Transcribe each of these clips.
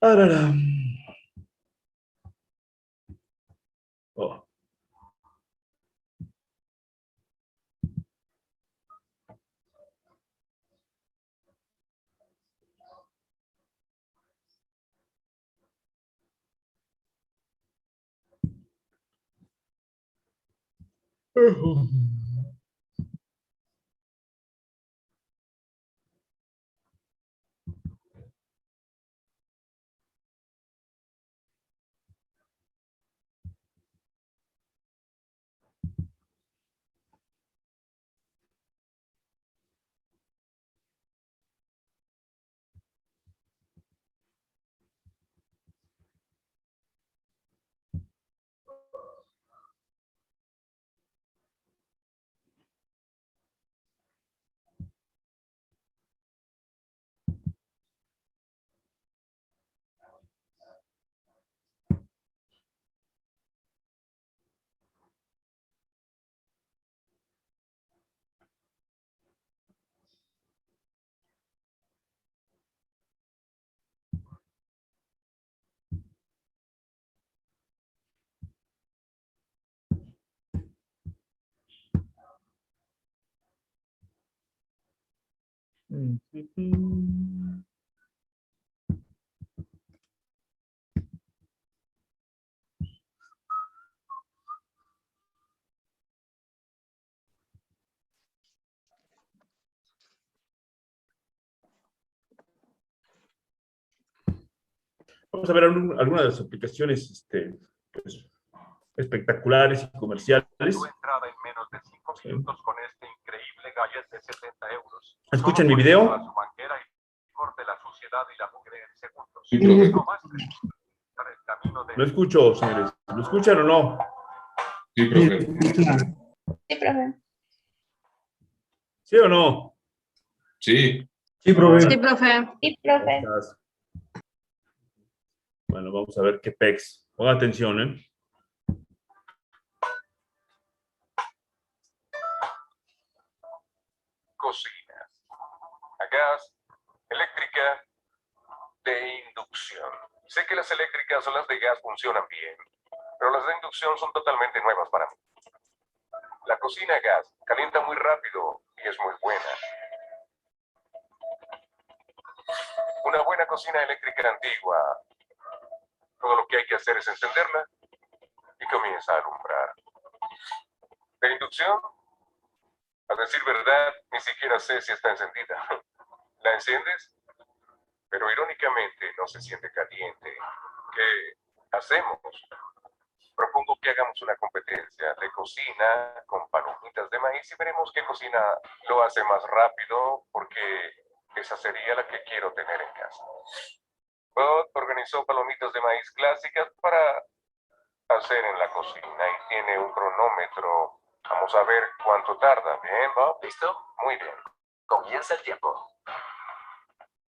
Arara. Oh. Vamos a ver algunas de las aplicaciones pues, espectaculares y comerciales. Tu entrada en menos de 5 minutos con este increíble gadget de 70 euros. ¿Escuchan mi video? A su banquera y corte la suciedad y la mugre en segundos. Sí, profe. No más el camino de... No escucho, señores. ¿Lo escuchan o no? Sí, profe. Sí, profe. ¿Sí o no? Sí. Sí, profe. Sí, profe. Sí, profe. Estás. Bueno, vamos a ver qué pex. Pongan atención, ¿eh? Cocinas. A gas, eléctrica, de inducción. Sé que las eléctricas o las de gas funcionan bien, pero las de inducción son totalmente nuevas para mí. La cocina a gas calienta muy rápido y es muy buena. Una buena cocina eléctrica antigua, todo lo que hay que hacer es encenderla y comienza a alumbrar. De inducción, a decir verdad, ni siquiera sé si está encendida. La enciendes, pero irónicamente no se siente caliente. ¿Qué hacemos? Propongo que hagamos una competencia de cocina con palomitas de maíz y veremos qué cocina lo hace más rápido, porque esa sería la que quiero tener en casa. Bud organizó palomitas de maíz clásicas para hacer en la cocina y tiene un cronómetro. Vamos a ver cuánto tarda. Bien, Bob. ¿Listo? Muy bien. Comienza el tiempo.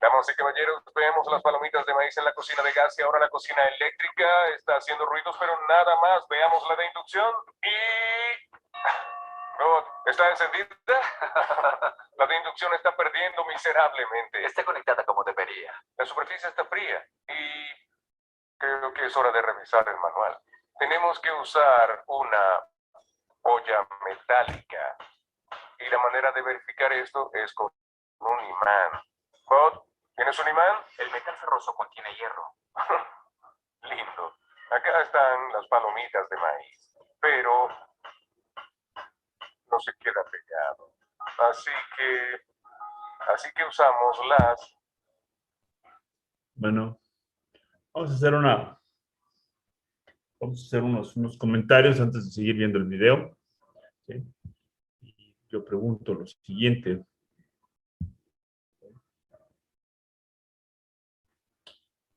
Damas y caballeros, vemos las palomitas de maíz en la cocina de gas y ahora la cocina eléctrica está haciendo ruidos, pero nada más. Veamos la de inducción y... Bud, ¿está encendida? La de inducción está perdiendo miserablemente. Está conectada como debería. La superficie está fría y creo que es hora de revisar el manual. Tenemos que usar una olla metálica y la manera de verificar esto es con un imán. Bud, ¿tienes un imán? El metal ferroso contiene hierro. Lindo. Acá están las palomitas de maíz, pero no se queda pegado. Así que usamos las... Bueno, vamos a hacer unos comentarios antes de seguir viendo el video. ¿Sí? Y yo pregunto lo siguiente.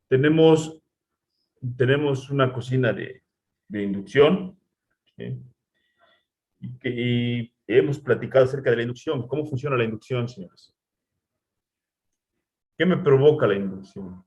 Tenemos una cocina de inducción, ¿sí? Y hemos platicado acerca de la inducción. ¿Cómo funciona la inducción, señores? ¿Qué me provoca la inducción?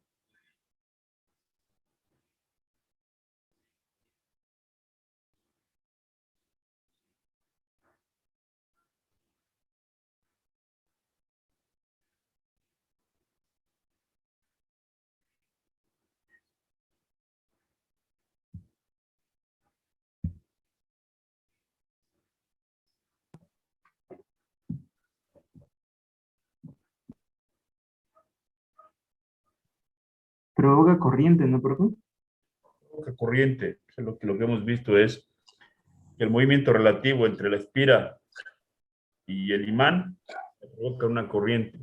Provoca corriente, ¿no, profe? Provoca corriente. Lo que hemos visto es que el movimiento relativo entre la espira y el imán provoca una corriente.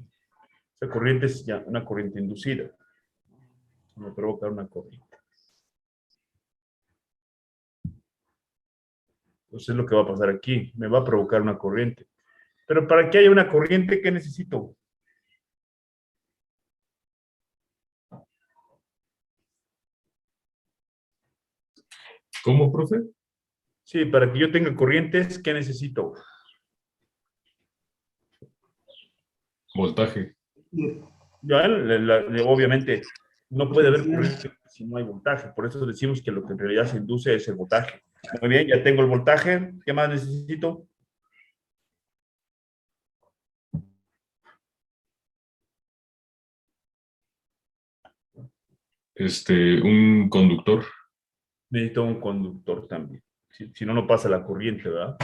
Esa corriente es ya una corriente inducida. Me provoca una corriente. Entonces es lo que va a pasar aquí. Me va a provocar una corriente. Pero para que haya una corriente, ¿qué necesito? ¿Cómo, profe? Sí, para que yo tenga corrientes, ¿qué necesito? Voltaje. Ya, obviamente, no puede haber corriente si no hay voltaje. Por eso decimos que lo que en realidad se induce es el voltaje. Muy bien, ya tengo el voltaje. ¿Qué más necesito? Un conductor. Necesito un conductor también. Si no, no pasa la corriente, ¿verdad?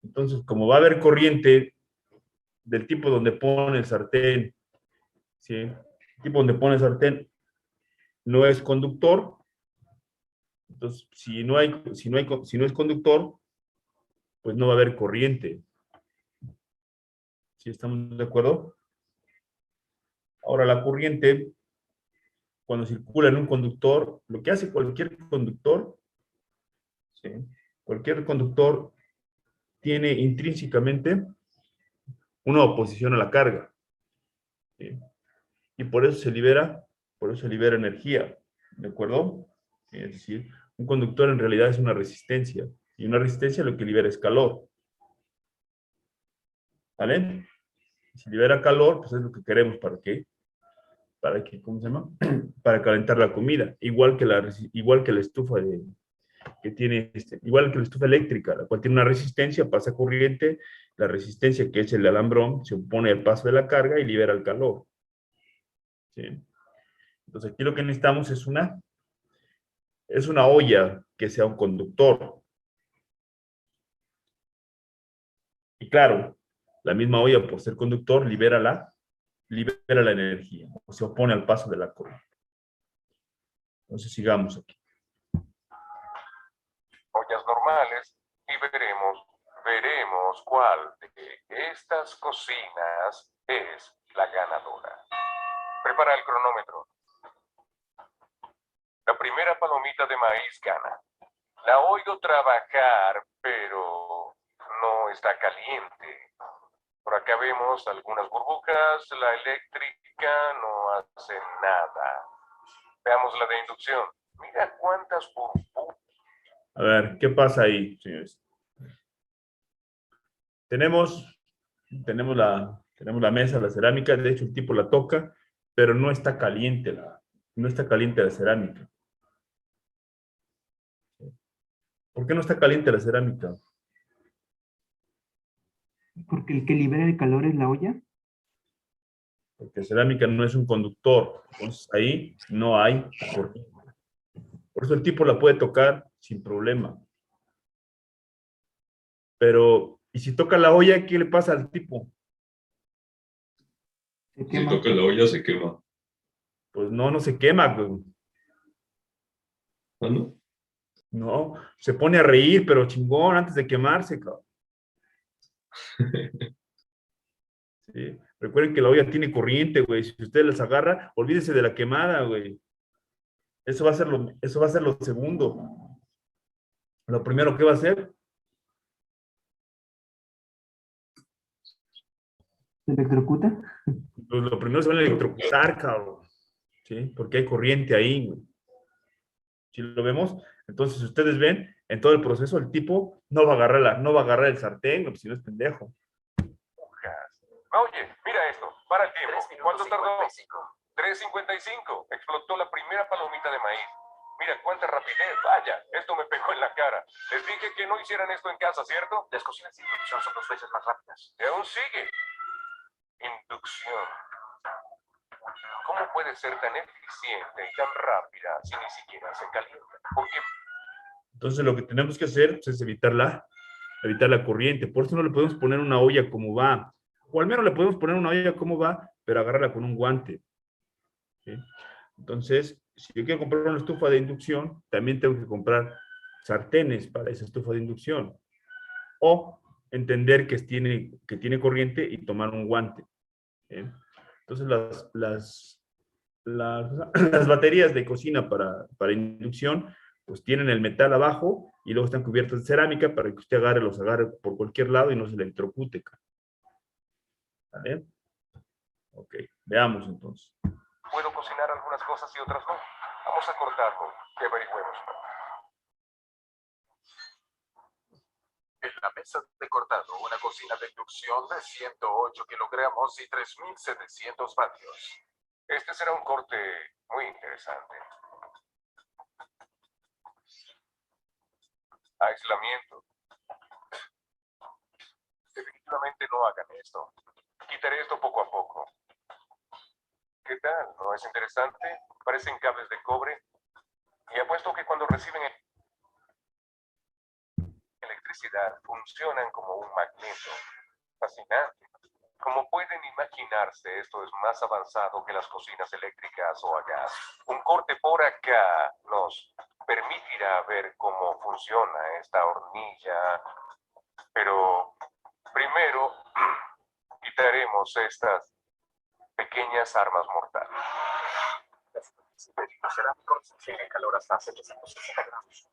Entonces, como va a haber corriente del tipo donde pone el sartén, ¿sí? El tipo donde pone el sartén no es conductor. Entonces, si no es conductor, pues no va a haber corriente. ¿Sí estamos de acuerdo? Ahora, la corriente, cuando circula en un conductor, lo que hace cualquier conductor, ¿sí? Cualquier conductor tiene intrínsecamente una oposición a la carga, ¿sí? Y por eso se libera energía, ¿de acuerdo? Es decir, un conductor en realidad es una resistencia, y una resistencia lo que libera es calor, ¿vale? Si libera calor, pues es lo que queremos, ¿para qué? ¿Cómo se llama? Para calentar la comida, igual que la estufa igual que la estufa eléctrica, la cual tiene una resistencia, pasa corriente, la resistencia que es el alambrón se opone al paso de la carga y libera el calor, ¿sí? Entonces aquí lo que necesitamos es una olla que sea un conductor. Y claro, la misma olla por ser conductor libera la energía, o se opone al paso de la corriente. Entonces sigamos aquí. Ollas normales y veremos cuál de estas cocinas es la ganadora. Prepara el cronómetro. La primera palomita de maíz gana. La oigo trabajar, pero no está caliente. Por acá vemos algunas burbujas, la eléctrica no hace nada. Veamos la de inducción. Mira cuántas burbujas. A ver, ¿qué pasa ahí, señores? Tenemos la mesa, la cerámica, de hecho el tipo la toca, pero no está caliente la cerámica. ¿Por qué no está caliente la cerámica? Porque el que libera el calor es la olla. Porque la cerámica no es un conductor, entonces ahí no hay corriente. Por eso el tipo la puede tocar sin problema. Pero, ¿y si toca la olla, qué le pasa al tipo? Se Si quema. toca la olla, se quema. Pues no se quema, güey. ¿Ah, no? No, se pone a reír, pero chingón, antes de quemarse, cabrón. ¿Sí? Recuerden que la olla tiene corriente, güey. Si usted las agarra, olvídese de la quemada, güey. Eso va a ser lo segundo. Lo primero que va a hacer, ¿Se electrocuta? pues lo primero se va a electrocutar, cabrón. ¿Sí? Porque hay corriente ahí, güey. ¿Sí lo vemos? Entonces, si ustedes ven, en todo el proceso, el tipo no va a agarrar el sartén, güey, si no es pendejo. Oye, mira esto. Para el tiempo. ¿Cuánto tardó? 3:55. Explotó la primera palomita de maíz. Mira cuánta rapidez. Vaya, esto me pegó en la cara. Les dije que no hicieran esto en casa, ¿cierto? Las cocinas de inducción son 2 veces más rápidas. Y aún sigue. Inducción. ¿Cómo puede ser tan eficiente y tan rápida si ni siquiera se calienta? Porque Entonces, lo que tenemos que hacer pues, es evitar la corriente. Por eso no le podemos poner una olla como va. O al menos le podemos poner una olla como va, pero agarrarla con un guante. ¿sí? Entonces, si yo quiero comprar una estufa de inducción, también tengo que comprar sartenes para esa estufa de inducción. O entender que tiene corriente y tomar un guante. ¿Sí? Entonces, las baterías de cocina para inducción, pues tienen el metal abajo y luego están cubiertas de cerámica para que usted los agarre por cualquier lado y no se electrocute. ¿Vale? Ok, veamos entonces. Puedo cocinar algunas cosas y otras no. Vamos a cortarlo y averigüemos. En la mesa de cortado, una cocina de inducción de 108 kilogramos y 3.700 vatios. Este será un corte muy interesante. Aislamiento. Definitivamente no hagan esto. Quitaré esto poco a poco. ¿Qué tal? ¿No es interesante? Parecen cables de cobre. Y apuesto que cuando reciben electricidad funcionan como un magneto. Fascinante. Como pueden imaginarse, esto es más avanzado que las cocinas eléctricas o a gas. Un corte por acá nos permitirá ver cómo funciona esta hornilla. Pero primero quitaremos estas pequeñas armas mortales. Las cerámicos tienen calor hasta 760 grados.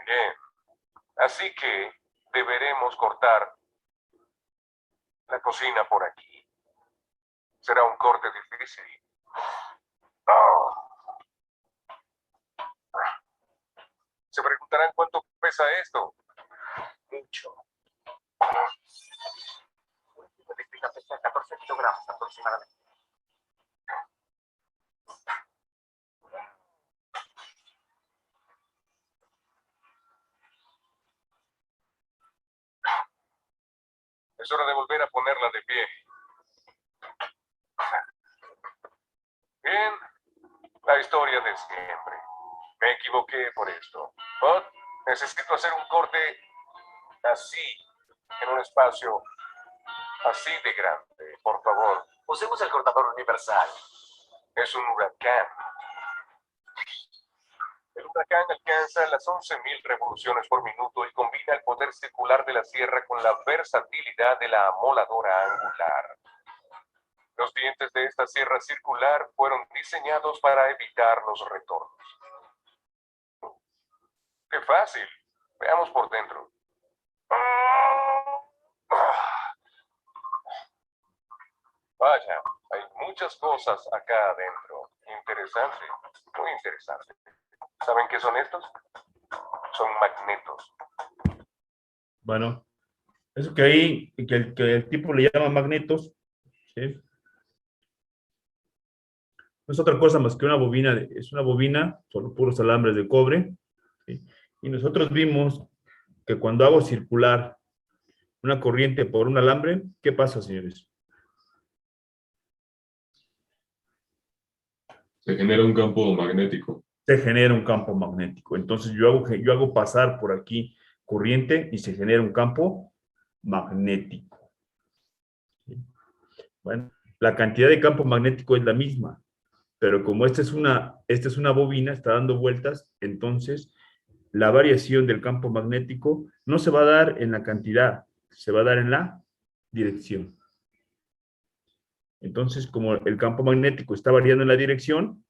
Bien, así que deberemos cortar la cocina por aquí. Será un corte difícil. Oh. Se preguntarán cuánto pesa esto. Mucho. Una estufa eléctrica pesa 14 kilogramos aproximadamente. Es hora de volver a ponerla de pie. Bien, la historia de siempre. Me equivoqué por esto. But necesito hacer un corte así, en un espacio así de grande. Por favor, usemos el cortador universal. Es un huracán. El huracán alcanza las 11.000 revoluciones por minuto y combina el poder circular de la sierra con la versatilidad de la amoladora angular. Los dientes de esta sierra circular fueron diseñados para evitar los retornos. ¡Qué fácil! Veamos por dentro. Vaya, hay muchas cosas acá adentro. Interesante, muy interesante. ¿Saben qué son estos? Son magnetos. Bueno, eso que el tipo le llama magnetos, ¿sí? No es otra cosa más que una bobina, es una bobina, son puros alambres de cobre, ¿sí? Y nosotros vimos que cuando hago circular una corriente por un alambre, ¿qué pasa, señores? Se genera un campo magnético. Se genera un campo magnético. Entonces yo hago pasar por aquí corriente y se genera un campo magnético. ¿Sí? Bueno, la cantidad de campo magnético es la misma, pero como esta es una bobina, está dando vueltas, entonces la variación del campo magnético no se va a dar en la cantidad, se va a dar en la dirección. Entonces, como el campo magnético está variando en la dirección,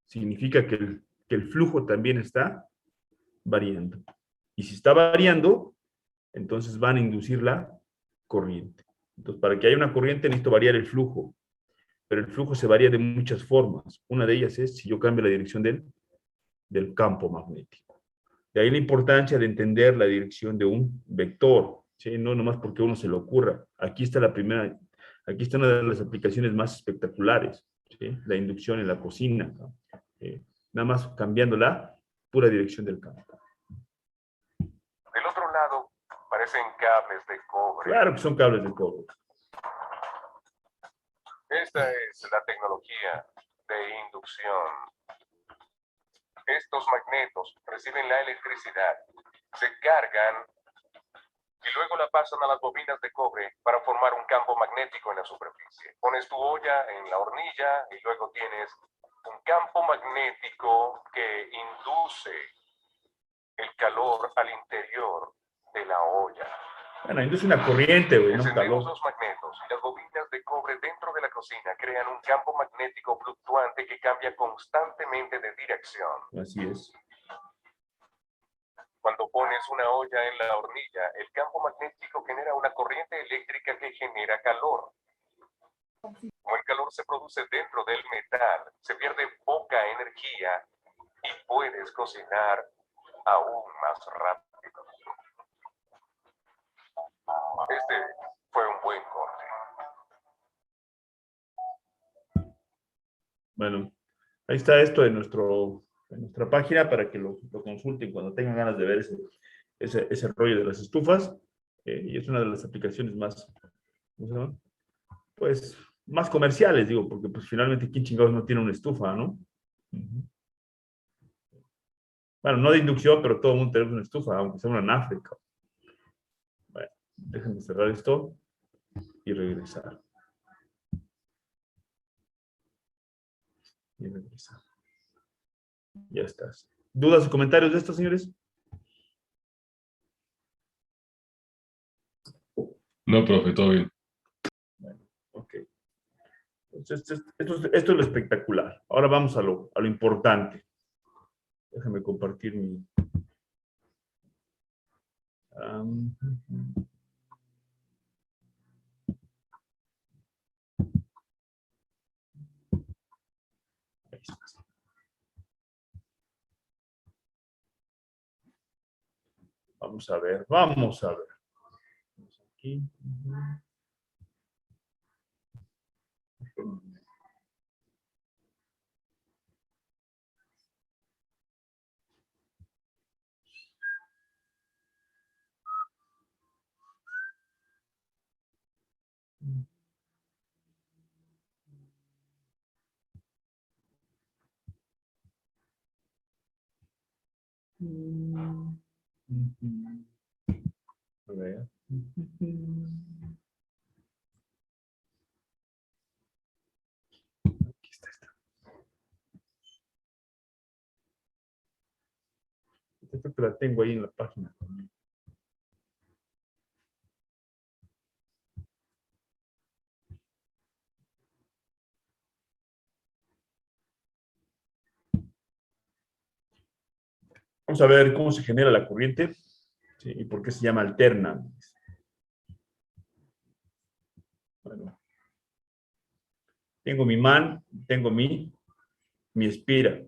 significa que el flujo también está variando. Y si está variando, entonces van a inducir la corriente. Entonces, para que haya una corriente necesito variar el flujo, pero el flujo se varía de muchas formas. Una de ellas es si yo cambio la dirección del campo magnético. De ahí la importancia de entender la dirección de un vector, ¿sí? No nomás porque a uno se le ocurra. Aquí está una de las aplicaciones más espectaculares, ¿sí? La inducción en la cocina, ¿no? Nada más cambiando la pura dirección del campo. Del otro lado, parecen cables de cobre. Claro que son cables de cobre. Esta es la tecnología de inducción. Estos magnetos reciben la electricidad se cargan y luego la pasan a las bobinas de cobre para formar un campo magnético en la superficie. Pones tu olla en la hornilla y luego tienes un campo magnético que induce el calor al interior de la olla. Bueno, induce una corriente, güey, no Encendemos calor. los magnetos y las bobinas de cobre dentro de la cocina crean un campo magnético fluctuante que cambia constantemente de dirección. Así es. Cuando pones una olla en la hornilla, el campo magnético genera una corriente eléctrica que genera calor. Como el calor se produce dentro del metal, se pierde poca energía y puedes cocinar aún más rápido. Este fue un buen corte. Bueno, ahí está esto de nuestra página para que lo consulten cuando tengan ganas de ver ese rollo de las estufas. Y es una de las aplicaciones más, ¿cómo se llama? Pues, más comerciales, digo, porque pues finalmente ¿quién chingados no tiene una estufa, no? Bueno, no de inducción, pero todo el mundo tiene una estufa, aunque sea una nafre. Bueno, déjenme cerrar esto y regresar. Y regresar. Ya estás. ¿Dudas o comentarios de esto, señores? No, profe, todo bien. Ok. Entonces, esto es lo espectacular. Ahora vamos a lo importante. Déjame compartir mi... ahí está. Vamos a ver, vamos a ver. Vamos aquí. A ver. Aquí está esta. Esta que la tengo ahí en la página. Vamos a ver cómo se genera la corriente, ¿sí? Y por qué se llama alterna. Bueno, tengo mi imán, tengo mi espira.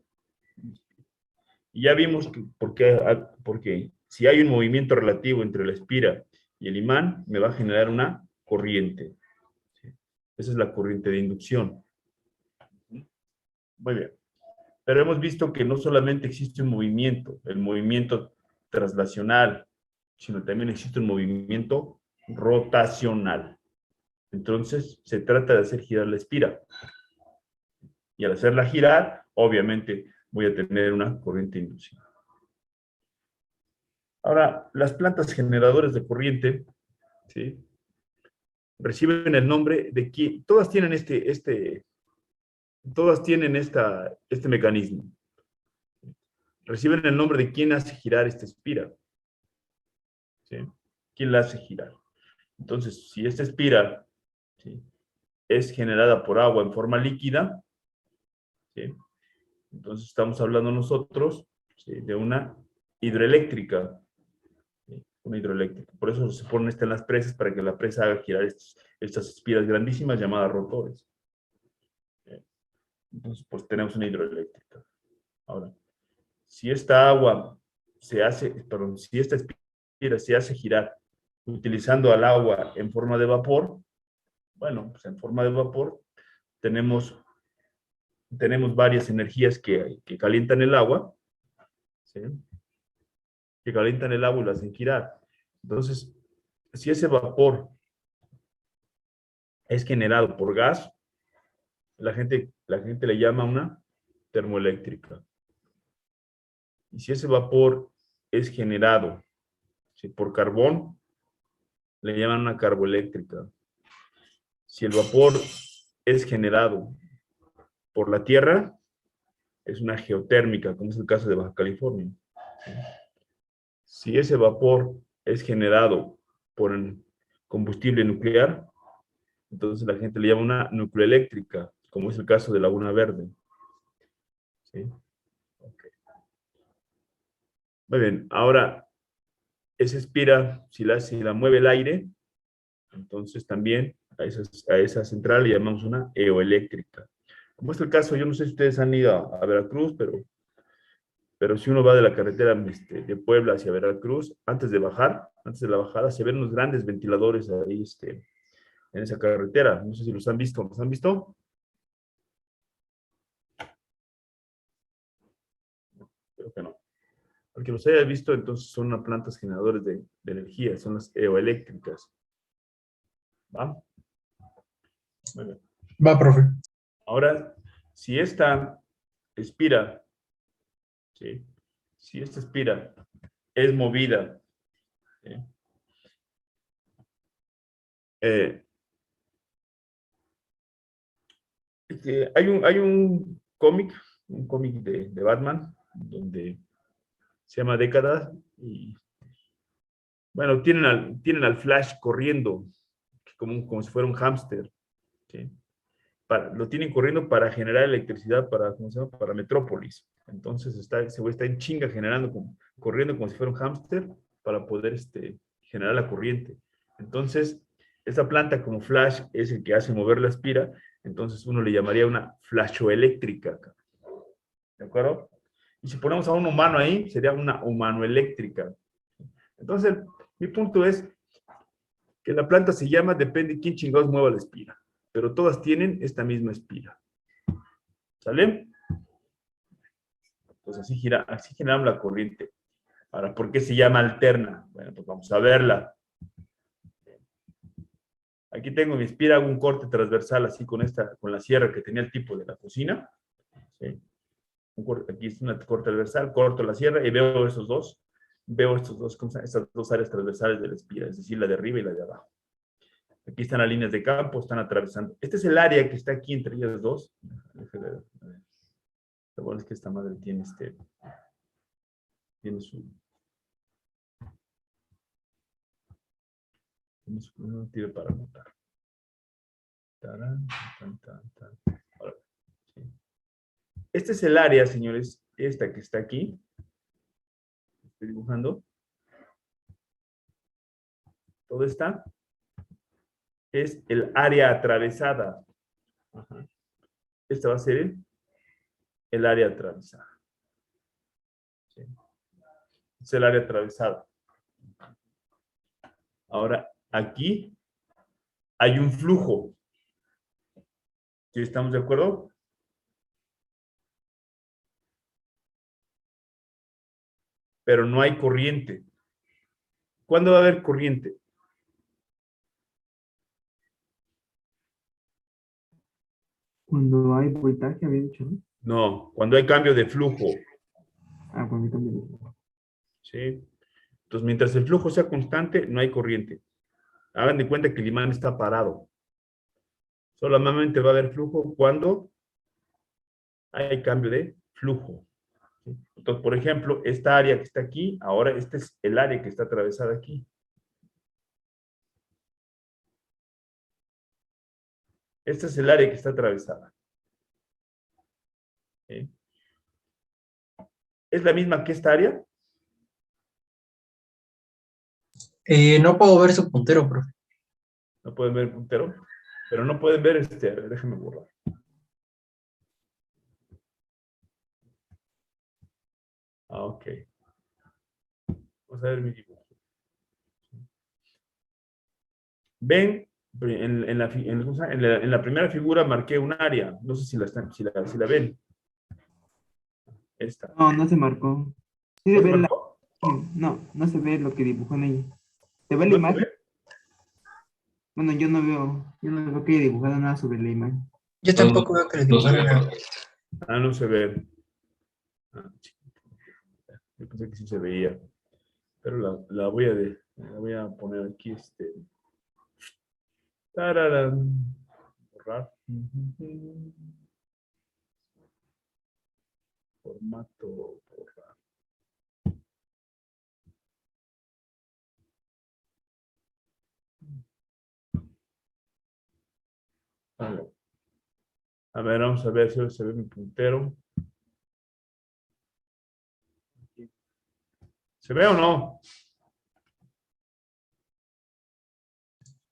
Y ya vimos que porque si hay un movimiento relativo entre la espira y el imán, me va a generar una corriente. ¿Sí? Esa es la corriente de inducción. Muy bien. Pero hemos visto que no solamente existe un movimiento, el movimiento traslacional, sino también existe un movimiento rotacional. Entonces, se trata de hacer girar la espira. Y al hacerla girar, obviamente, voy a tener una corriente inducida. Ahora, las plantas generadoras de corriente, ¿sí? Reciben el nombre de que todas tienen este mecanismo. Reciben el nombre de quién hace girar esta espira. ¿Sí? ¿Quién la hace girar? Entonces, si esta espira, ¿sí?, es generada por agua en forma líquida, ¿sí?, entonces estamos hablando nosotros, ¿sí?, de una hidroeléctrica. ¿Sí? Una hidroeléctrica. Por eso se ponen en las presas para que la presa haga girar estas espiras grandísimas llamadas rotores. ¿Sí? Entonces, pues tenemos una hidroeléctrica. Ahora, si esta agua si esta espira se hace girar utilizando al agua en forma de vapor, bueno, pues en forma de vapor tenemos varias energías que calientan el agua, ¿sí?, que calientan el agua y lo hacen girar. Entonces, si ese vapor es generado por gas, la gente le llama una termoeléctrica. Y si ese vapor es generado Si por carbón, le llaman una carboeléctrica. Si el vapor es generado por la tierra, es una geotérmica, como es el caso de Baja California. Si ese vapor es generado por combustible nuclear, entonces la gente le llama una nucleoeléctrica, como es el caso de Laguna Verde. ¿Sí? Okay. Muy bien, ahora, esa espira, si la mueve el aire, entonces también a esa central le llamamos una eoeléctrica. Como es el caso, yo no sé si ustedes han ido a Veracruz, pero si uno va de la carretera de Puebla hacia Veracruz, antes de la bajada, se ven unos grandes ventiladores ahí en esa carretera. No sé si los han visto. ¿Los han visto? Creo que no. Porque los haya visto, entonces son unas plantas generadoras de energía, son las eoeléctricas. ¿Va? Muy bien. Va, profe. Ahora, si esta espira, ¿sí? Si esta espira es movida, ¿sí? Hay un cómic de Batman, donde se llama Décadas, y bueno, tienen al Flash corriendo, como si fuera un hámster, ¿sí? Lo tienen corriendo para generar electricidad ¿cómo se llama? Para Metrópolis. Entonces ese güey está en chinga corriendo como si fuera un hámster para poder generar la corriente. Entonces, esa planta como Flash es el que hace mover la espira, entonces uno le llamaría una flashoeléctrica. ¿De acuerdo? Y si ponemos a un humano ahí, sería una humanoeléctrica. Entonces, mi punto es que la planta se llama, depende de quién chingados mueva la espira, pero todas tienen esta misma espira. ¿Sale? Pues así generamos la corriente. Ahora, ¿por qué se llama alterna? Bueno, pues vamos a verla. Aquí tengo mi espira, hago un corte transversal así con la sierra que tenía el tipo de la cocina. ¿Sí? Aquí es una corte transversal, corto la sierra y veo estas dos áreas transversales de la espira, es decir, la de arriba y la de abajo. Aquí están las líneas de campo, están atravesando. Este es el área que está aquí entre ellas dos. Lo bueno es que esta madre tiene no tiene para anotar. Ahora, sí. Este es el área, señores, esta que está aquí. Estoy dibujando. Todo está. Es el área atravesada. Ajá. Esta va a ser el área atravesada. ¿Sí? Es el área atravesada. Ahora, aquí hay un flujo. ¿Sí estamos de acuerdo? Pero no hay corriente. ¿Cuándo va a haber corriente? Cuando hay voltaje, había dicho, ¿no? No, cuando hay cambio de flujo. Ah, cuando hay cambio de flujo. ¿Sí? Entonces, mientras el flujo sea constante, no hay corriente. Hagan de cuenta que el imán está parado. Solamente va a haber flujo cuando hay cambio de flujo. ¿Sí? Entonces, por ejemplo, esta área que está aquí, ahora este es el área que está atravesada aquí. Este es el área que está atravesada. ¿Sí? ¿Es la misma que esta área? No puedo ver su puntero, profe. No pueden ver el puntero, pero no pueden ver a ver, déjenme borrar. Ah, ok. Vamos a ver mi dibujo. Ven, en la primera figura marqué un área. No sé si la ven. Esta. No, no se marcó. Sí ¿No se se ve marcó? no se ve lo que dibujó en ella. ¿Se ve la ¿No se imagen? ve? Bueno, yo no veo que haya dibujado nada sobre la imagen. Yo tampoco veo que le No se ve, dibujaran. profe. Ah, no se ve. Ah, yo pensé que sí se veía. pero la voy a poner aquí, tararán, borrar. Formato, borrar. Vale. A ver, vamos a ver si se ve mi puntero. ¿Se ve o no?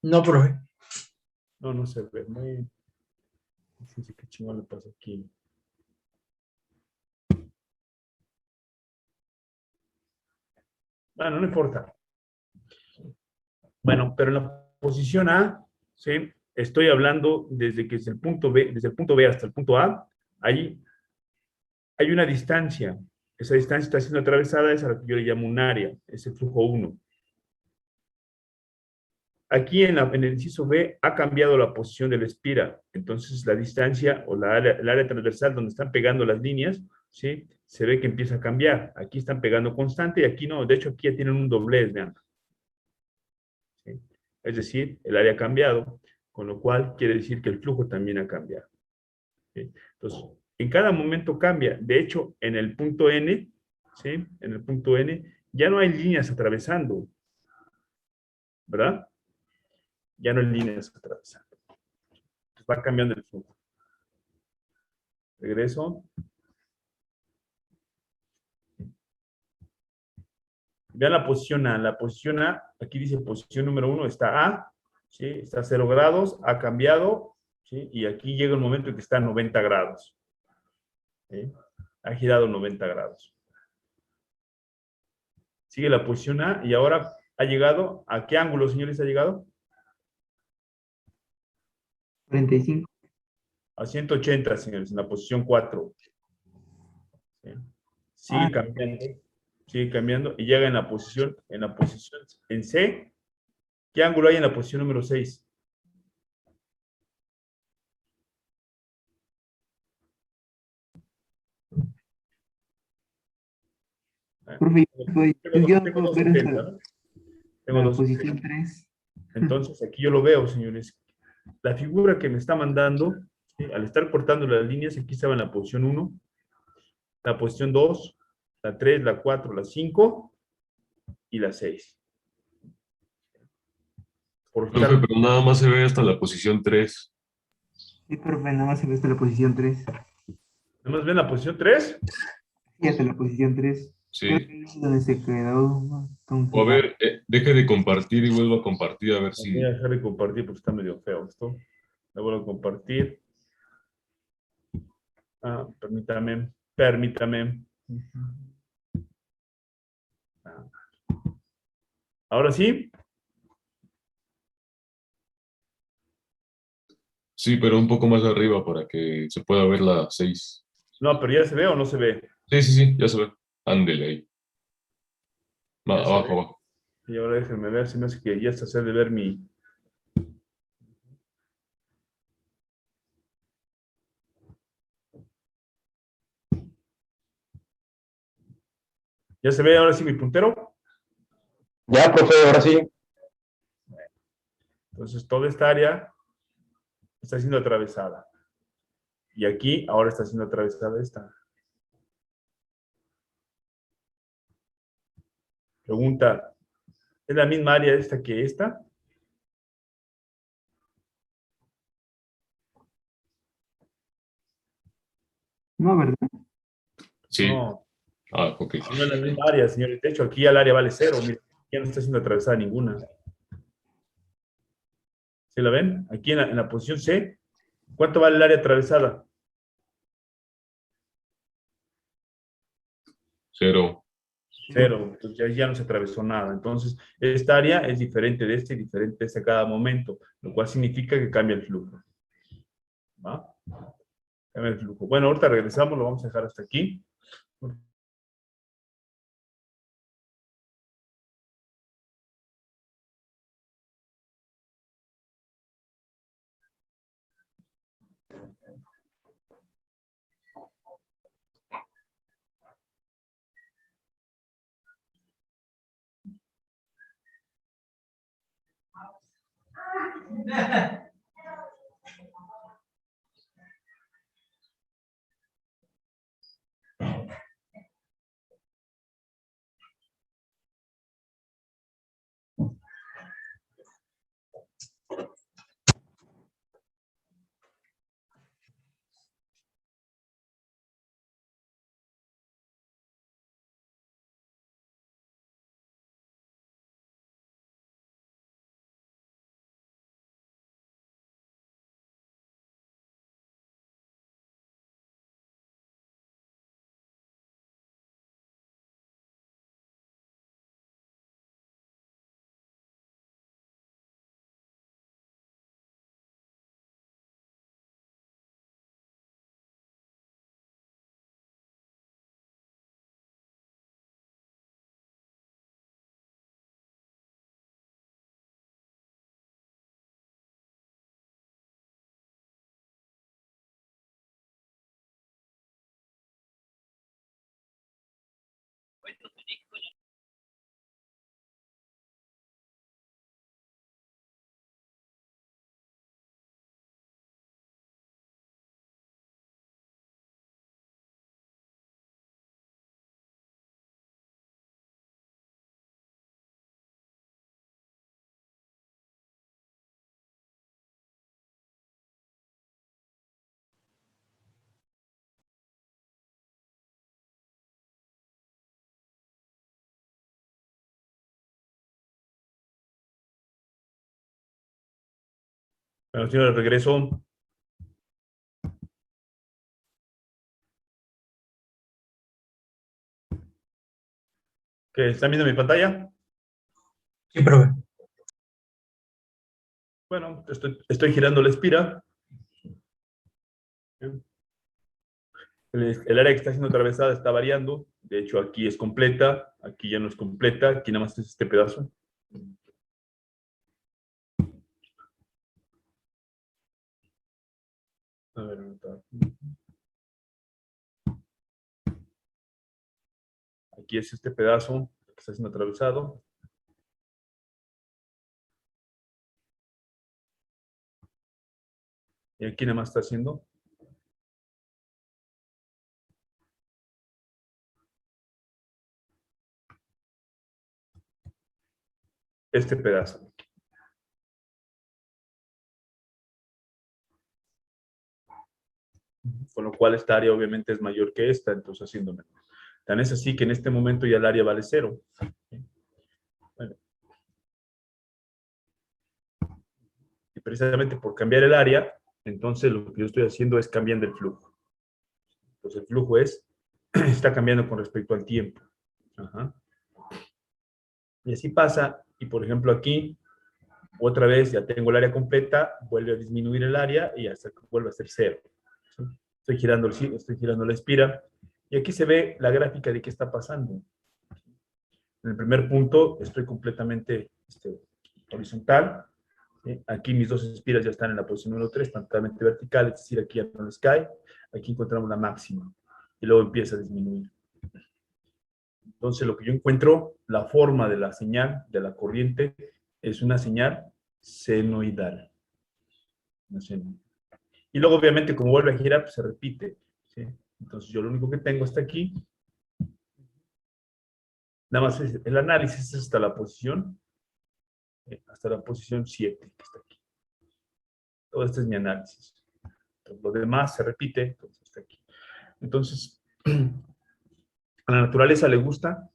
No, profe. No, no se ve. Muy... Sí, sí, qué chingón le pasa aquí. Bueno, no importa. Bueno, pero en la posición A, ¿sí? Estoy hablando desde que es el punto B, desde el punto B hasta el punto A, ahí hay una distancia. Esa distancia está siendo atravesada, es a la que yo le llamo un área, es el flujo 1. Aquí en el inciso B ha cambiado la posición de la espira. Entonces la distancia o el área transversal donde están pegando las líneas, ¿sí? Se ve que empieza a cambiar. Aquí están pegando constante y aquí no. De hecho, aquí ya tienen un doblez, vean. ¿Sí? Es decir, el área ha cambiado, con lo cual quiere decir que el flujo también ha cambiado. ¿Sí? Entonces, en cada momento cambia. De hecho, en el punto N, ¿sí? En el punto N, ya no hay líneas atravesando, ¿verdad? Ya no hay líneas atravesando. Entonces, va cambiando el flujo. Regreso. Vean la posición A. La posición A, aquí dice posición número 1, está A, ¿sí? Está a 0 grados, ha cambiado, ¿sí? Y aquí llega el momento en que está a 90 grados. ¿Sí? Ha girado 90 grados. Sigue la posición A y ahora ha llegado, ¿a qué ángulo, señores, ha llegado? 45. A 180, señores, en la posición 4. ¿Sí? Ah, Sigue cambiando y llega en la posición en C. ¿Qué ángulo hay en la posición número 6? profe, yo no Tengo puedo ver hasta 270, ¿no? Tengo la 270. posición 3. Entonces, aquí yo lo veo, señores. La figura que me está mandando, ¿sí? Al estar cortando las líneas, aquí estaba en la posición 1, la posición 2, la 3, la 4, la 5 y la 6. Por Profe, estar, pero nada más se ve hasta la posición 3. Sí, profe, nada más se ve hasta la posición 3. ¿nada más ven la posición 3? Sí, hasta la posición 3. Creo Sí. que es donde se quedó O a congelado. ver, deje de compartir y vuelva a compartir a ver Voy a si... dejar de compartir porque está medio feo esto. Le vuelvo a compartir. Ah, permítame. Ah. Ahora sí. Sí, pero un poco más arriba para que se pueda ver la 6. No, pero ya se ve o no se ve. Sí, sí, sí, ya se ve. Ándele ahí. Ya se Abajo, ve. abajo. Y ahora déjenme ver, si me hace que ya está hacer de ver mi... ¿Ya se ve ahora sí mi puntero? Ya, profe, ahora sí. Entonces, toda esta área está siendo atravesada. Y aquí ahora está siendo atravesada esta. Pregunta, ¿es la misma área esta que esta? No, ¿verdad? Sí. No, Ah, ok. no es la misma área, señores. De hecho, aquí ya el área vale 0. Mira, ya no está siendo atravesada ninguna. ¿Sí la ven? Aquí en la posición C, ¿cuánto vale el área atravesada? 0. 0. Entonces ya no se atravesó nada. Entonces, esta área es diferente de este y diferente de este a cada momento, lo cual significa que cambia el flujo. ¿Va? Cambia el flujo. Bueno, ahorita regresamos, lo vamos a dejar hasta aquí. Bueno, señores, regreso. ¿Qué, están viendo mi pantalla? Sí, profe. Bueno, estoy girando la espira. El área que está siendo atravesada está variando. De hecho, aquí es completa, aquí ya no es completa, aquí nada más es este pedazo. A ver, aquí es este pedazo que está siendo atravesado. Y aquí nada más está haciendo este pedazo. Con lo cual esta área obviamente es mayor que esta, entonces haciendo menos. Tan es así que en este momento ya el área vale 0. Bueno. Y precisamente por cambiar el área, entonces lo que yo estoy haciendo es cambiando el flujo. Entonces el flujo está cambiando con respecto al tiempo. Ajá. Y así pasa, y por ejemplo aquí, otra vez ya tengo el área completa, vuelve a disminuir el área y hasta que vuelve a ser 0. Estoy girando la espira, y aquí se ve la gráfica de qué está pasando. En el primer punto estoy completamente horizontal. ¿Sí? Aquí mis dos espiras ya están en la posición número 3, están totalmente verticales, es decir, aquí ya no les cae. Aquí encontramos la máxima, y luego empieza a disminuir. Entonces, lo que yo encuentro, la forma de la señal, de la corriente, es una señal senoidal. Y luego, obviamente, como vuelve a girar, pues se repite. ¿Sí? Entonces, yo lo único que tengo hasta aquí, nada más es el análisis es hasta la posición 7, que está aquí. Todo esto es mi análisis. Entonces, lo demás se repite, entonces está aquí. Entonces, a la naturaleza le gusta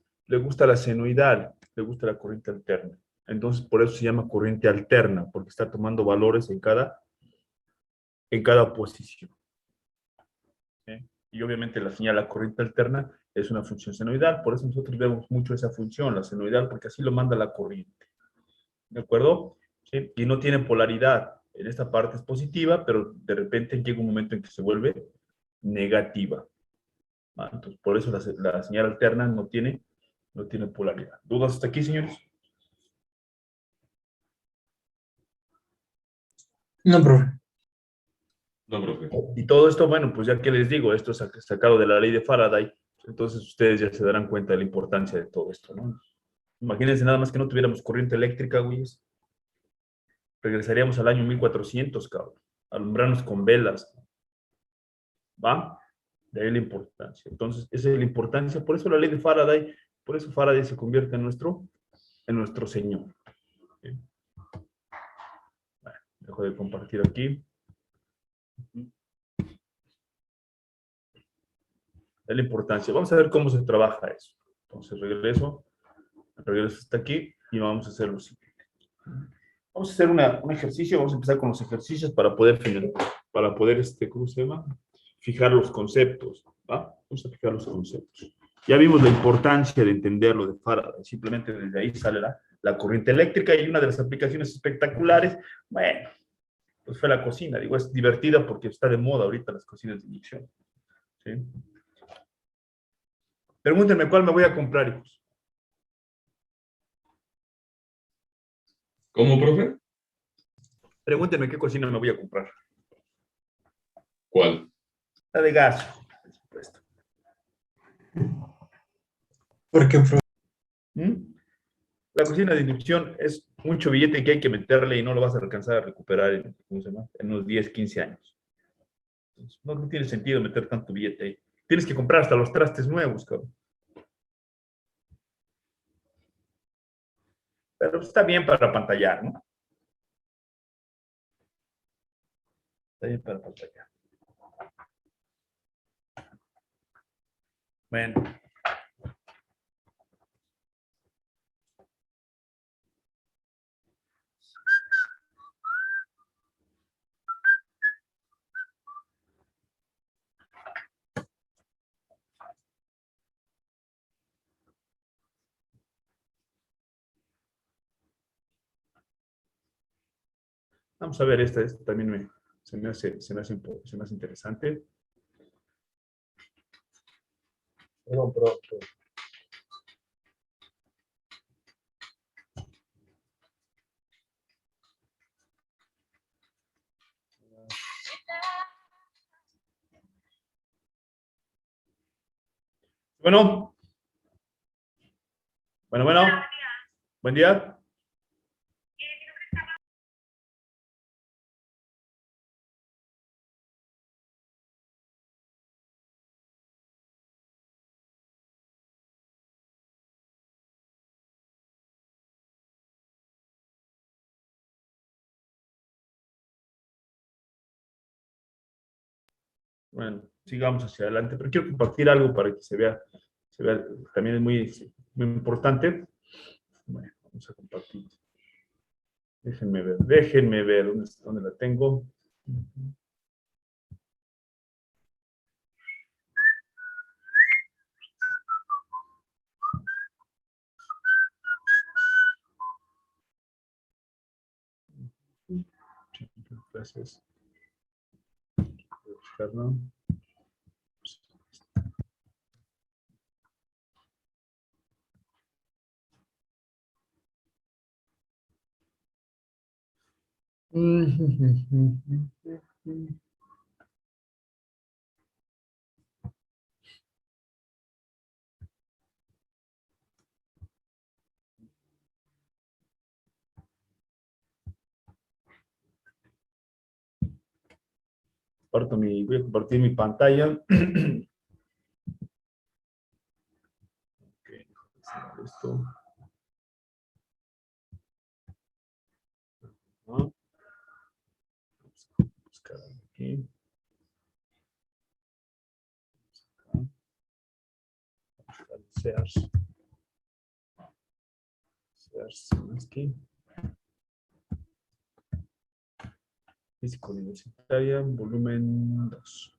la senoidal, le gusta la corriente alterna. Entonces, por eso se llama corriente alterna, porque está tomando valores en cada posición. ¿Sí? Y obviamente la señal, la corriente alterna, es una función senoidal. Por eso nosotros vemos mucho esa función, la senoidal, porque así lo manda la corriente. ¿De acuerdo? ¿Sí? Y no tiene polaridad. En esta parte es positiva, pero de repente llega un momento en que se vuelve negativa. Entonces, por eso la señal alterna no tiene polaridad. ¿Dudas hasta aquí, señores? No, profe. No, profe. Y todo esto, bueno, pues ya que les digo, esto es sacado de la ley de Faraday, entonces ustedes ya se darán cuenta de la importancia de todo esto, ¿no? Imagínense nada más que no tuviéramos corriente eléctrica, güeyes. Regresaríamos al año 1400, cabrón. Alumbrarnos con velas. ¿Va? De ahí la importancia. Entonces, esa es la importancia. Por eso la ley de Faraday, por eso Faraday se convierte en nuestro señor. ¿Sí? Bueno, dejo de compartir aquí. Es la importancia. Vamos a ver cómo se trabaja eso. Entonces, regreso hasta aquí y vamos a hacer lo siguiente. Vamos a hacer un ejercicio. Vamos a empezar con los ejercicios para poder ¿cómo se llama? Fijar los conceptos. ¿Va? Vamos a fijar los conceptos. Ya vimos la importancia de entenderlo de Faraday. Simplemente desde ahí sale la corriente eléctrica y una de las aplicaciones espectaculares, bueno, pues fue la cocina. Digo, es divertida porque está de moda ahorita las cocinas de inyección. ¿Sí? Pregúntenme cuál me voy a comprar, hijos. ¿Cómo, profe? Pregúntenme qué cocina me voy a comprar. ¿Cuál? La de gas, por supuesto. ¿Por qué, profe? ¿Mm? La cocina de inducción es mucho billete que hay que meterle y no lo vas a alcanzar a recuperar en, ¿cómo se llama? En unos 10, 15 años. Entonces, no tiene sentido meter tanto billete ahí. Tienes que comprar hasta los trastes nuevos, cabrón. Pero está bien para pantallar, ¿no? Está bien para pantallar. Bueno. Vamos a ver, esta también se me hace interesante. Perdón. Bueno. Bueno. Buen día. Bueno, sigamos hacia adelante, pero quiero compartir algo para que se vea también es muy, muy importante. Bueno, vamos a compartir. Déjenme ver dónde la tengo. Gracias. Voy a buscarlo. Voy a compartir mi pantalla. Ok, esto. Vamos a buscar aquí. Sears. Aquí. Física universitaria, volumen 2.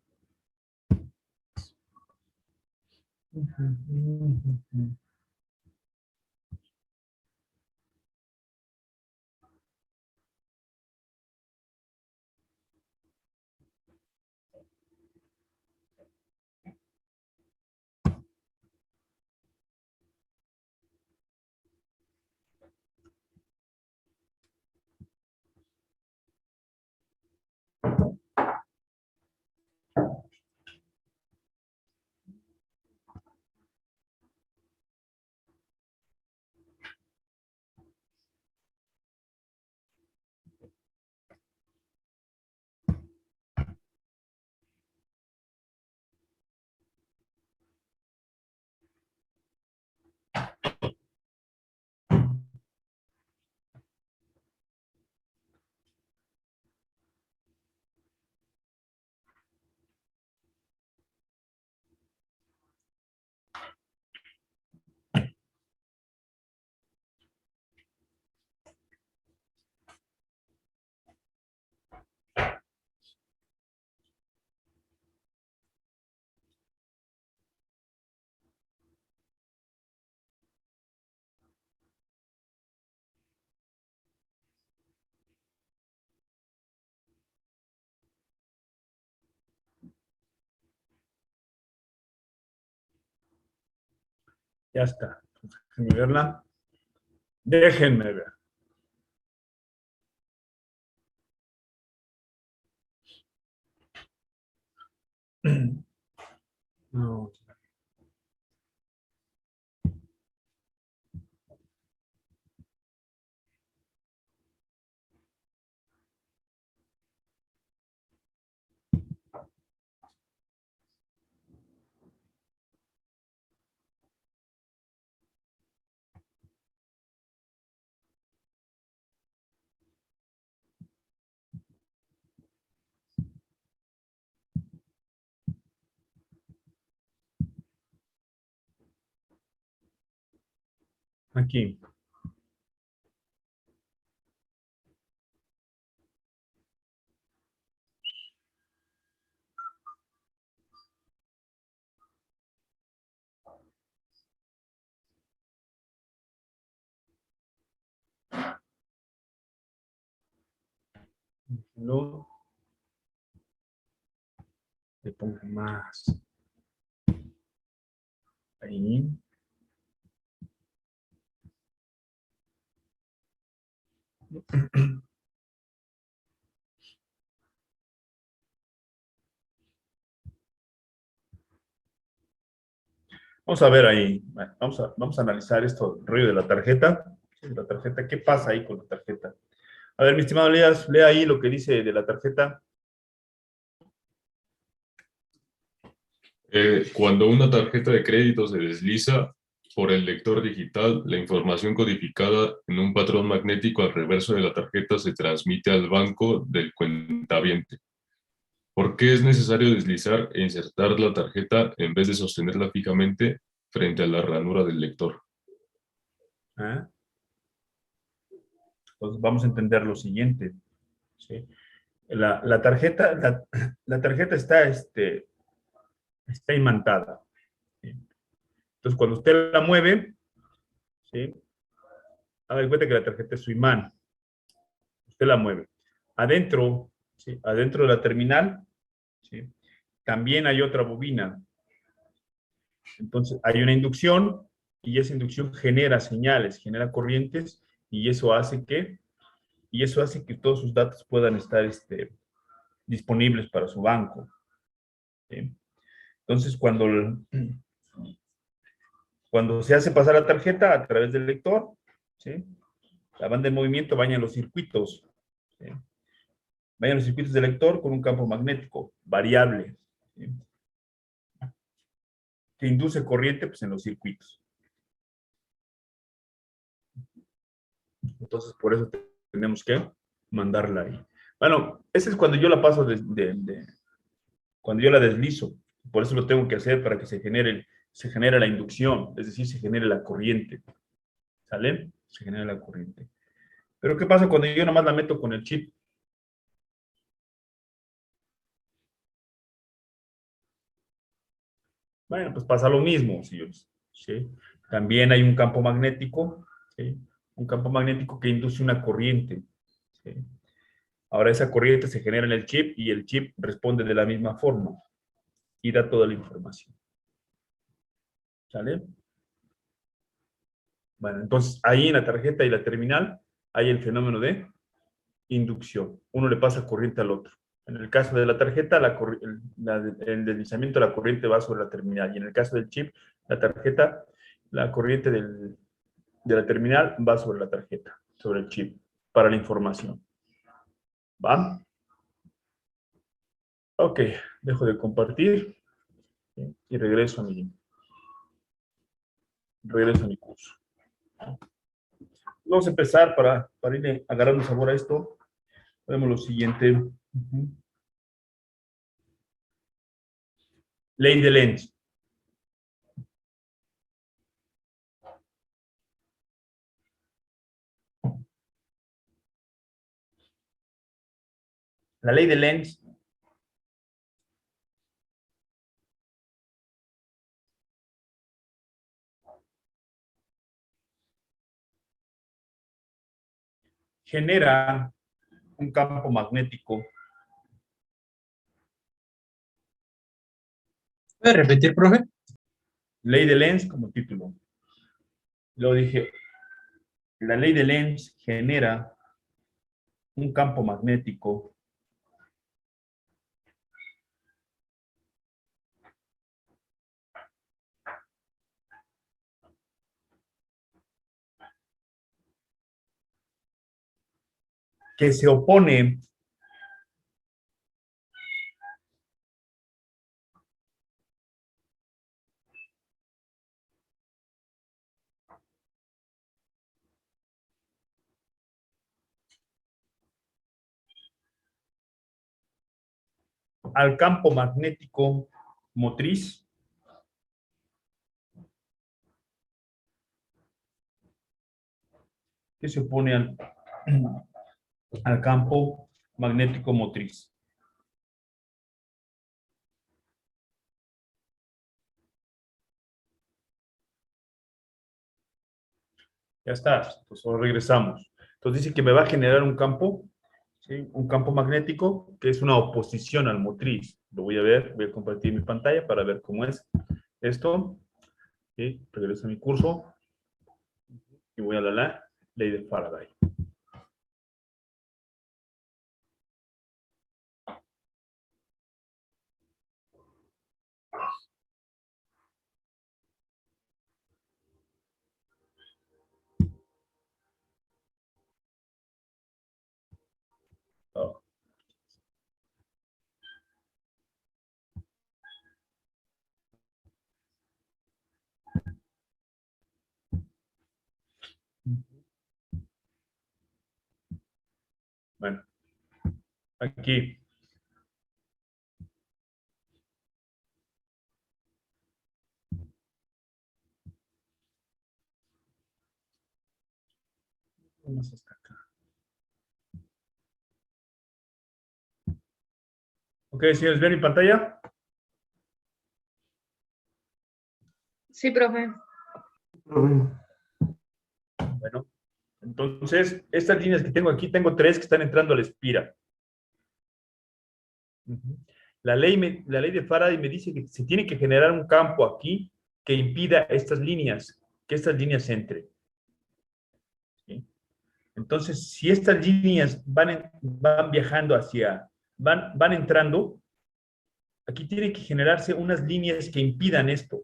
Ya está. Déjenme verla. Déjenme ver. No. Aquí. No le pongo más. Ahí. Vamos a ver ahí. Bueno, vamos a analizar esto, el rollo de la tarjeta. La tarjeta, ¿qué pasa ahí con la tarjeta? A ver, mi estimado Elías, lea ahí lo que dice de la tarjeta. Cuando una tarjeta de crédito se desliza por el lector digital, la información codificada en un patrón magnético al reverso de la tarjeta se transmite al banco del cuentaviente. ¿Por qué es necesario deslizar e insertar la tarjeta en vez de sostenerla fijamente frente a la ranura del lector? ¿Ah? Entonces vamos a entender lo siguiente. ¿Sí? La tarjeta, la tarjeta está, está imantada. ¿Sí? Entonces, cuando usted la mueve, ¿sí? Haga de cuenta que la tarjeta es su imán. Usted la mueve. Adentro, ¿sí? Adentro de la terminal, ¿sí? También hay otra bobina. Entonces, hay una inducción y esa inducción genera señales, genera corrientes y eso hace que todos sus datos puedan estar disponibles para su banco. ¿Sí? Entonces, cuando se hace pasar la tarjeta a través del lector, ¿sí? La banda de movimiento baña los circuitos. ¿Sí? Baña los circuitos del lector con un campo magnético variable, ¿sí? Que induce corriente pues, en los circuitos. Entonces, por eso tenemos que mandarla ahí. Bueno, ese es cuando yo la paso cuando yo la deslizo. Por eso lo tengo que hacer para que se genere la inducción, es decir, se genere la corriente. ¿Sale? Se genera la corriente. Pero ¿qué pasa cuando yo nomás la meto con el chip? Bueno, pues pasa lo mismo, señores. ¿Sí? También hay un campo magnético, ¿sí? Un campo magnético que induce una corriente. ¿Sí? Ahora esa corriente se genera en el chip y el chip responde de la misma forma y da toda la información. ¿Sale? Bueno, entonces ahí en la tarjeta y la terminal hay el fenómeno de inducción. Uno le pasa corriente al otro. En el caso de la tarjeta, el deslizamiento de la corriente va sobre la terminal. Y en el caso del chip, la tarjeta, la corriente de la terminal va sobre la tarjeta, sobre el chip, para la información. ¿Va? Ok, dejo de compartir y regreso a mi curso. Vamos a empezar para ir agarrando sabor a esto. Vemos lo siguiente. Ley de Lenz. La ley de Lenz genera un campo magnético. ¿Puede repetir, profe? Ley de Lenz como título. Luego dije, la ley de Lenz genera un campo magnético que se opone al campo magnético motriz que se opone al campo magnético motriz. Ya está, entonces regresamos. Entonces dice que me va a generar un campo, ¿sí? Un campo magnético que es una oposición al motriz. Lo voy a ver, voy a compartir mi pantalla para ver cómo es esto. ¿Sí? Regreso a mi curso y voy a la ley de Faraday. Oh. Bueno, aquí. Vamos hasta acá. Ok, señores, ¿ven mi pantalla? Sí, profe. Profe. Bueno, entonces, estas líneas que tengo aquí, tengo tres que están entrando a la espira. La ley de Faraday me dice que se tiene que generar un campo aquí que impida estas líneas, que estas líneas entren. ¿Sí? Entonces, si estas líneas van viajando van entrando, aquí tiene que generarse unas líneas que impidan esto.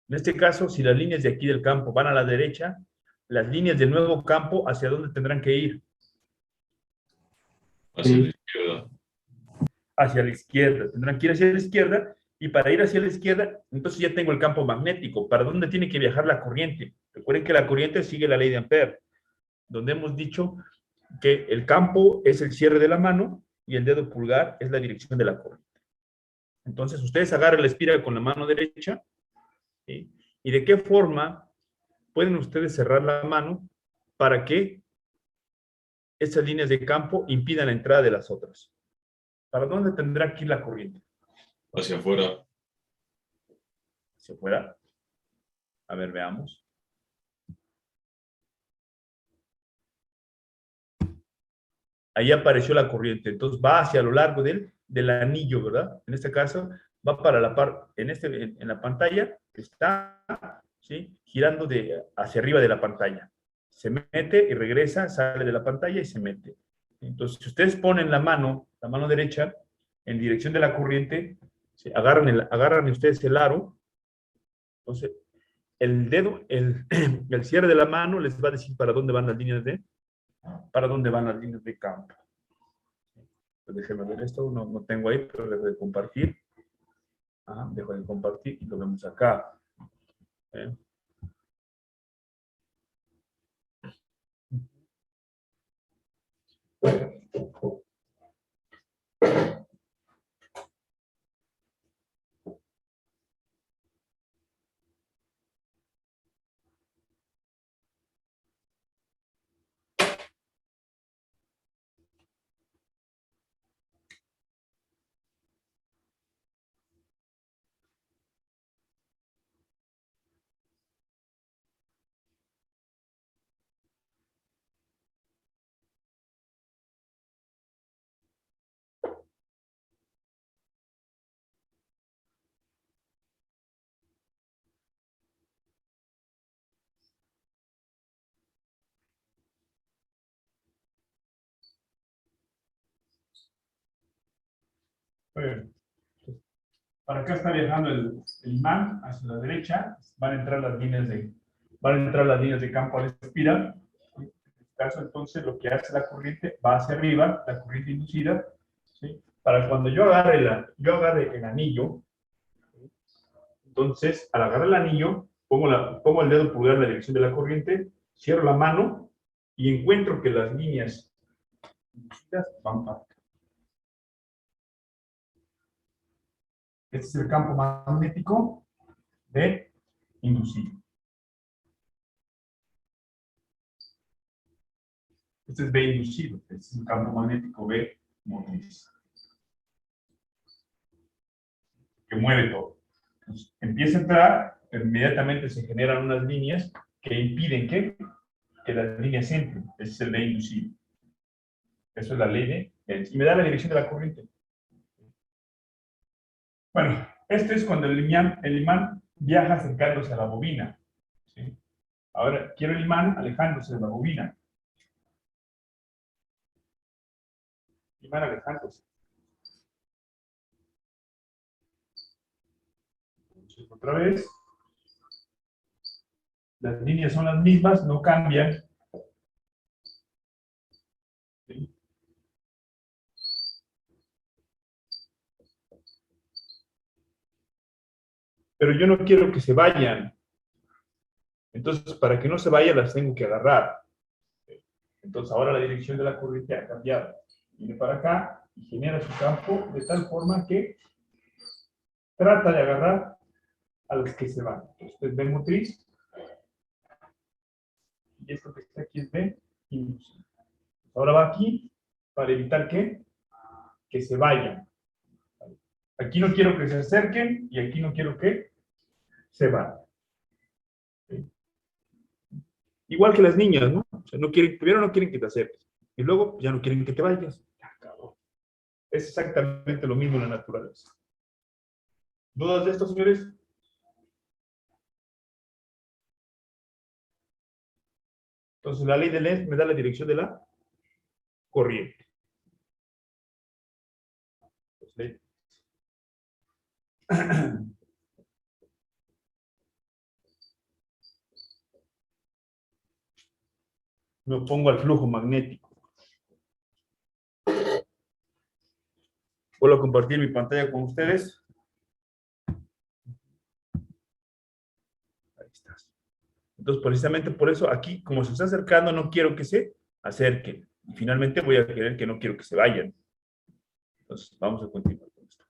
En este caso, si las líneas de aquí del campo van a la derecha, las líneas del nuevo campo, ¿hacia dónde tendrán que ir? Hacia la Sí. izquierda. Hacia la izquierda. Tendrán que ir hacia la izquierda y para ir hacia la izquierda, entonces ya tengo el campo magnético. ¿Para dónde tiene que viajar la corriente? Recuerden que la corriente sigue la ley de Ampère, donde hemos dicho que el campo es el cierre de la mano y el dedo pulgar es la dirección de la corriente. Entonces, ustedes agarran la espira con la mano derecha, ¿sí? ¿Y de qué forma pueden ustedes cerrar la mano para que estas líneas de campo impidan la entrada de las otras? ¿Para dónde tendrá que ir la corriente? Hacia afuera. ¿Hacia afuera? A ver, veamos. Ahí apareció la corriente, entonces va hacia lo largo del anillo, ¿verdad? En este caso, va para la parte, en la pantalla, que está, ¿sí? Girando hacia arriba de la pantalla. Se mete y regresa, sale de la pantalla y se mete. Entonces, si ustedes ponen la mano derecha, en dirección de la corriente, ¿sí? Agarran ustedes el aro, entonces, el dedo, el cierre de la mano les va a decir para dónde van las líneas de campo. Pues déjenme ver esto, no tengo ahí, pero dejo de compartir. Dejo de compartir y lo vemos acá. ¿Eh? Muy bien. Para acá está viajando el imán hacia la derecha, van a entrar las líneas de campo al espiral. En este caso, entonces, lo que hace la corriente va hacia arriba, la corriente inducida, ¿sí? Para cuando yo agarre el anillo, entonces, al agarrar el anillo, pongo el dedo pulgar en la dirección de la corriente, cierro la mano y encuentro que las líneas inducidas van para acá. Este es el campo magnético B inducido. Este es B inducido. Este es el campo magnético B motriz. Que mueve todo. Entonces, empieza a entrar, pero inmediatamente se generan unas líneas que impiden que las líneas entren. Ese es el B inducido. Eso es la ley de Lenz. Y me da la dirección de la corriente. Bueno, este es cuando el imán viaja acercándose a la bobina. ¿Sí? Ahora, quiero el imán alejándose de la bobina. Imán alejándose. Entonces, otra vez. Las líneas son las mismas, no cambian. ¿Sí? Pero yo no quiero que se vayan. Entonces, para que no se vayan, las tengo que agarrar. Entonces, ahora la dirección de la corriente ha cambiado. Viene para acá y genera su campo de tal forma que trata de agarrar a los que se van. Esto es B motriz. Y esto que está aquí es B inducido. Ahora va aquí para evitar que se vayan. Aquí no quiero que se acerquen y aquí no quiero que se vayan. ¿Sí? Igual que las niñas, ¿no? O sea, no quieren, primero no quieren que te acerques y luego ya no quieren que te vayas. Ya, cabrón. Es exactamente lo mismo en la naturaleza. ¿Dudas de esto, señores? Entonces, la ley de Lenz me da la dirección de la corriente. Entonces, me opongo al flujo magnético. Vuelvo a compartir mi pantalla con ustedes. Ahí estás. Entonces, precisamente por eso, aquí, como se está acercando, no quiero que se acerquen. Y finalmente voy a querer que no quiero que se vayan. Entonces, vamos a continuar con esto.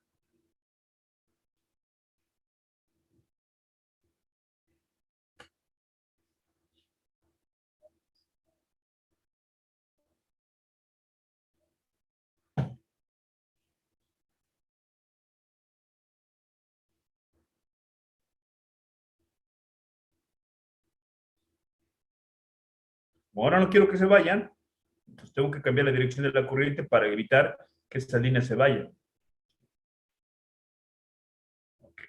Como ahora no quiero que se vayan, entonces tengo que cambiar la dirección de la corriente para evitar que esta línea se vaya. Okay.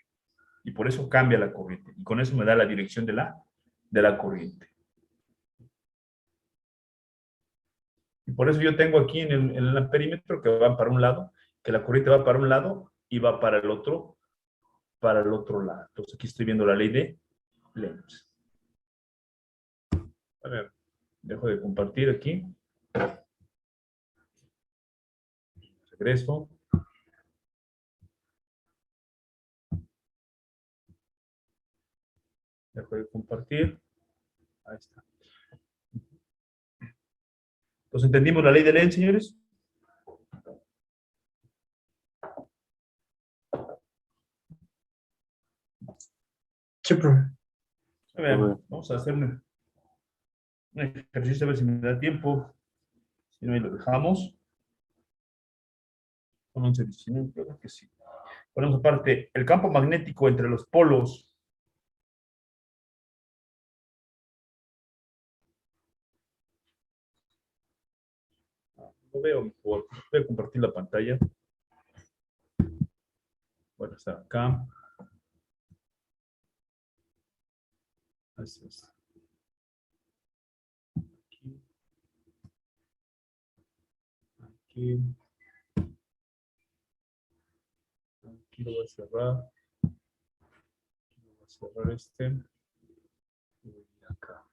Y por eso cambia la corriente. Y con eso me da la dirección de la corriente. Y por eso yo tengo aquí en el perímetro que va para un lado, que la corriente va para un lado y va para el otro lado. Entonces aquí estoy viendo la ley de Lenz. A ver, dejo de compartir aquí. Regreso. Dejo de compartir. Ahí está. Entonces, ¿entendimos la ley de Lenz, señores? Sí, profe. A ver, vamos a hacer un ejercicio a ver si me da tiempo. Si no, ahí lo dejamos. Con 11, 19, creo que sí. Ponemos aparte el campo magnético entre los polos. Lo veo, voy a compartir la pantalla. Bueno, está acá. Así es. Aquí. Aquí. Aquí lo voy a cerrar. Aquí lo voy a cerrar este. Y voy a ir acá.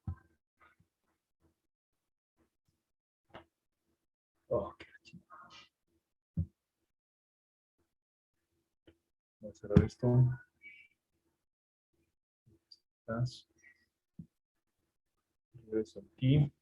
Oh, qué chingada. Voy a cerrar esto. Regreso aquí.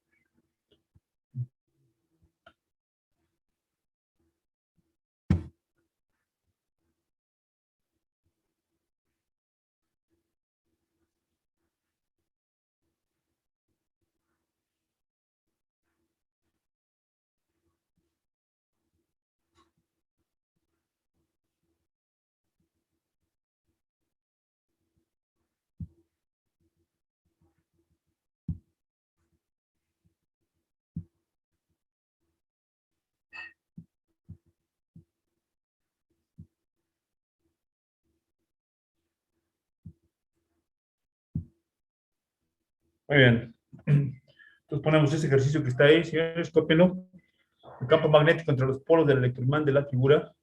Muy bien. Entonces ponemos ese ejercicio que está ahí, señores, cópienlo. El campo magnético entre los polos del electroimán de la figura.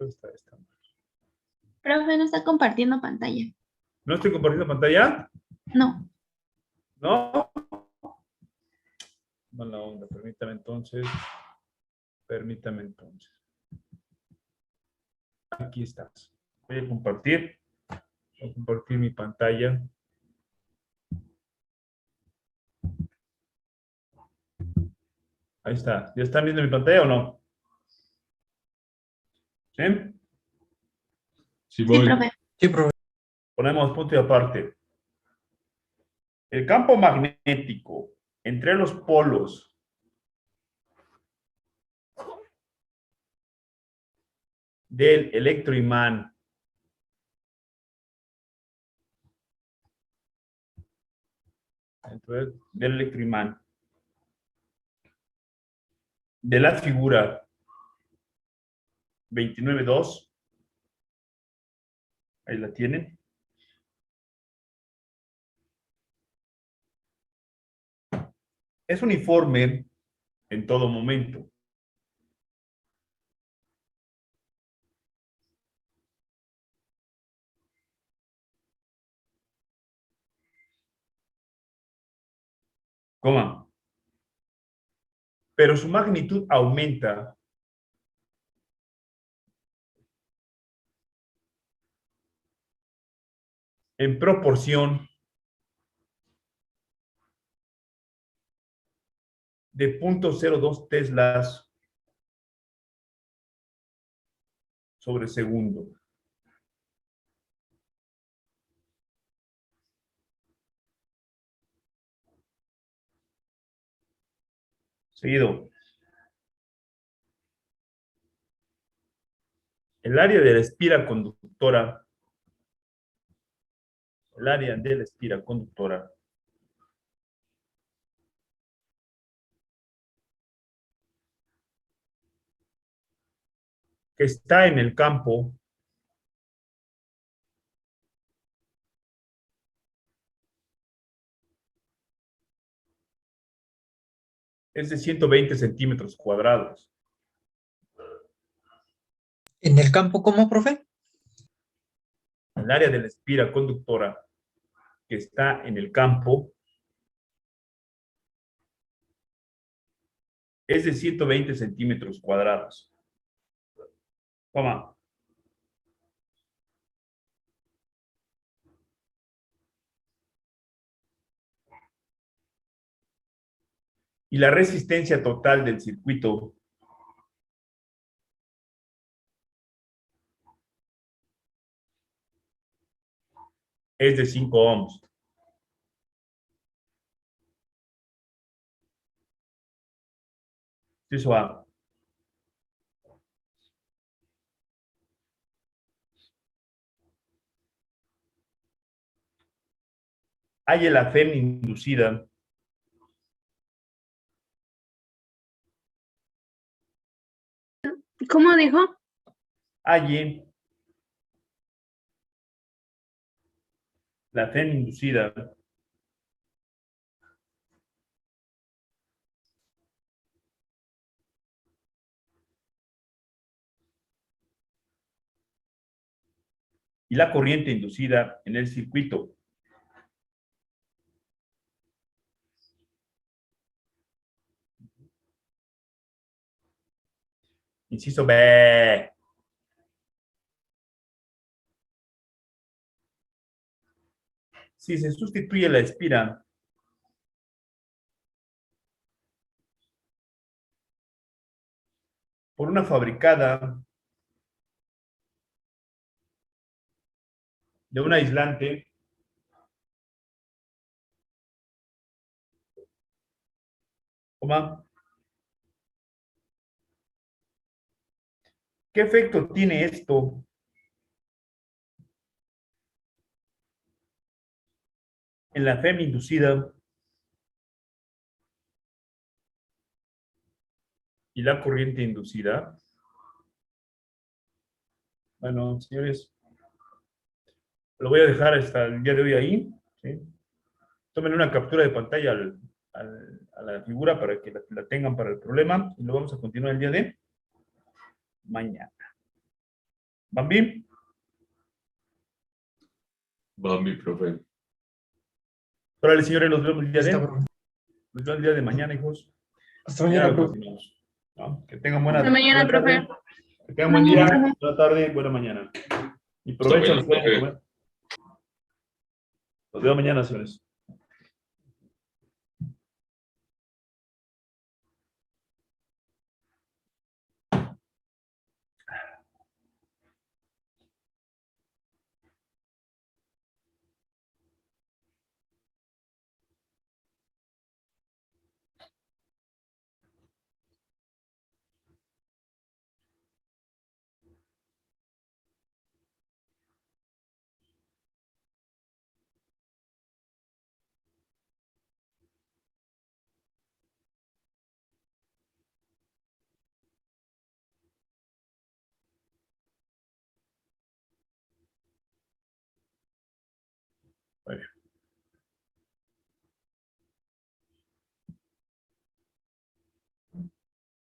Esta. Profe, no está compartiendo pantalla. ¿No estoy compartiendo pantalla? No. ¿No? Mala onda, permítame entonces. Aquí estás. Voy a compartir. Voy a compartir mi pantalla. Ahí está. ¿Ya están viendo mi pantalla o no? ¿Sí? Sí, Sí, voy. profe. Sí, profe. Ponemos punto y aparte. El campo magnético entre los polos del electroimán de la figura 29.2, ahí la tienen. Es uniforme en todo momento. Coma. Pero su magnitud aumenta en proporción de 0.02 teslas sobre segundo. Seguido. El área de la espira conductora, que está en el campo es de 120 centímetros cuadrados. ¿En el campo cómo, profe? El área de la espira conductora que está en el campo es de 120 centímetros cuadrados. Toma. Y la resistencia total del circuito es de 5 ohms. Eso va. Hay la FEM inducida ¿Cómo dijo? hay la FEM inducida y la corriente inducida en el circuito. Inciso B. Si se sustituye la espira por una fabricada de un aislante ¿qué efecto tiene esto en la FEM inducida y la corriente inducida? Bueno, señores, lo voy a dejar hasta el día de hoy ahí. ¿Sí? Tomen una captura de pantalla a la figura para que la tengan para el problema y lo vamos a continuar el día de mañana. ¿Bambi? Bambi, profe. Órale, señores, los vemos el día Está, de, profe. nos vemos el día de mañana, hijos. Hasta mañana, Ya profe. continuamos, ¿no? Que tengan buena, Hasta mañana, buena tarde. profe. Que tengan buen día, Mañana, profe. buena tarde, buena mañana. Y Hasta provecho a mañana, los que vayan a profe. comer. Los veo mañana, señores. Bueno.